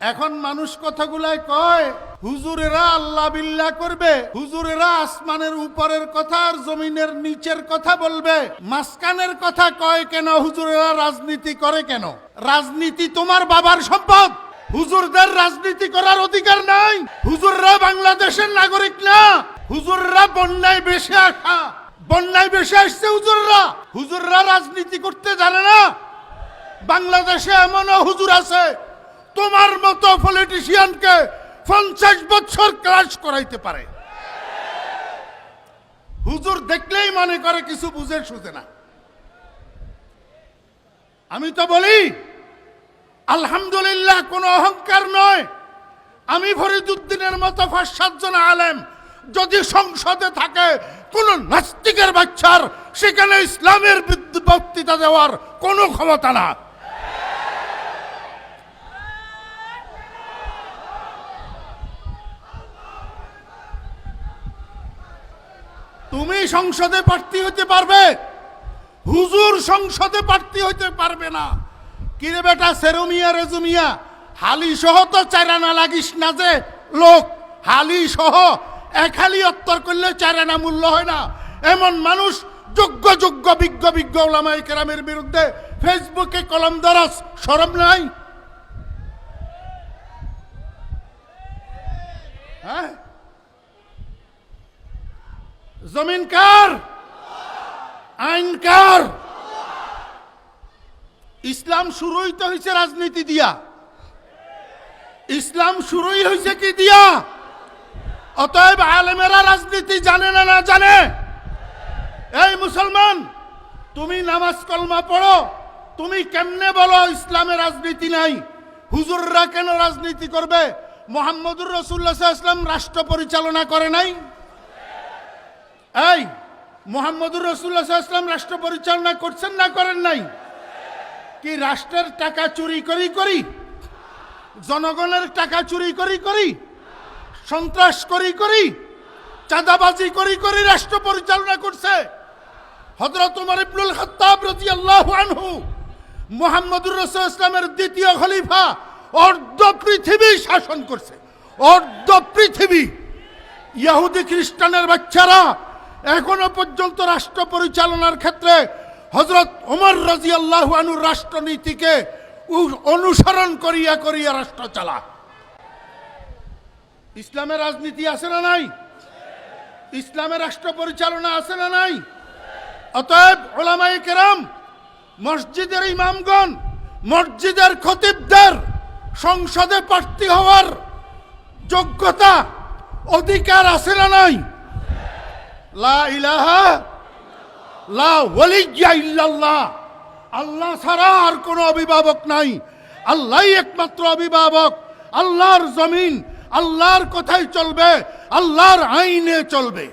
এখন মানুষ কথাগুলাই কয় হুজুরেরা আল্লাহ বিল্লাহ করবে, হুজুরেরা আসমানের উপরের কথা আর জমিনের নিচের কথা বলবে, মাঝখানের কথা কয় কেন? হুজুরেরা রাজনীতি করে কেন? রাজনীতি তোমার বাবার সম্পদ। হুজুরদের রাজনীতি করার অধিকার নাই। হুজুররা বাংলাদেশের নাগরিক না। হুজুররা বন্যায় ভেসে আসা, বন্যায় ভেসে আসছে হুজুররা। হুজুররা রাজনীতি করতে জানে না। বাংলাদেশে এমনও হুজুর আছে তোমার মতো পলিটিশিয়ানকে 50 বছর ক্লাস করাইতে পারে। হুজুর দেখলেই মনে করে কিছু বুঝে সুঝে না। আমি তো বলি আলহামদুলিল্লাহ, কোনো অহংকার নয়। আমি ফরিদউদ্দিনের মতো 5-7 জন আলেম যদি সংসদে থাকে, কোন নাস্তিকের বাচ্চার সেখানে ইসলামের বক্তৃতা দেওয়ার কোনো ক্ষমতা না। তুমি সংসদে প্রার্থী হইতে পারবে, হুজুর সংসদে প্রার্থী হইতে পারবে না। কিরে বেটা সেরুমিয়া রেজুমিয়া, হালি সহ তো চারানা লাগিস না যে লোক। হালি সহ এক হালি অত্তর করলে চারানা মূল্য হয় না। এমন মানুষ যোগ্য যোগ্য বিজ্ঞ বিজ্ঞ ওলামায়ে কেরামের বিরুদ্ধে ফেসবুকে কলম ধরাস, শরম নাই? হ্যাঁ, জমিন কার? আইন কার? ইসলাম শুরুই তো হয়েছে রাজনীতি দিয়া। ইসলাম শুরুই হয়েছে কি দিয়া? অতএব আলেমেরা রাজনীতি জানে না? না জানে? এই মুসলমান, তুমি নামাজ কলমা পড়ো, তুমি কেমনে বলো ইসলামে রাজনীতি নাই? হুজুররা কেন রাজনীতি করবে? মুহাম্মদুর রাসূলুল্লাহ সাল্লাল্লাহু আলাইহি ওয়াসাল্লাম রাষ্ট্র পরিচালনা করে নাই? এই মুহাম্মদুর রাসূলুল্লাহ সাল্লাল্লাহু আলাইহি ওয়াসাল্লাম রাষ্ট্র পরিচালনা করছেন না করেন নাই? কি রাষ্ট্রের টাকা চুরি করি করি, জনগণের টাকা চুরি করি করি, সন্ত্রাস করি করি, চাঁদাবাজি করি করি রাষ্ট্র পরিচালনা করছে? হযরত ওমর ইবনুল খাত্তাব রাদিয়াল্লাহু আনহু মুহাম্মদুর রাসূলুল্লাহ ইসলামের দ্বিতীয় খলিফা, অর্ধ পৃথিবী শাসন করছে। অর্ধ পৃথিবী। ইহুদি খ্রিস্টানের বাচ্চারা এখনো পর্যন্ত রাষ্ট্র পরিচালনার ক্ষেত্রে হযরত ওমর রাদিয়াল্লাহু আনহুর রাষ্ট্রনীতিকে অনুসরণ করিয়া করিয়া রাষ্ট্র চালা। ইসলামের রাজনীতি আছে না নাই? ইসলামের রাষ্ট্র পরিচালনা আছে না নাই? অতএব উলামায়ে কেরাম, মসজিদের ইমামগণ, মসজিদের খতিবদের সংসদে প্রার্থী হওয়ার যোগ্যতা, অধিকার আছে না নাই? লা ইলাহা লা ওয়ালিয়্যা ইল্লাল্লাহ, আল্লাহ ছাড়া আর কোনো অভিভাবক নাই। আল্লাহই একমাত্র অভিভাবক। আল্লাহর জমিন, আল্লাহর কথাই চলবে, আল্লাহর আইনে চলবে।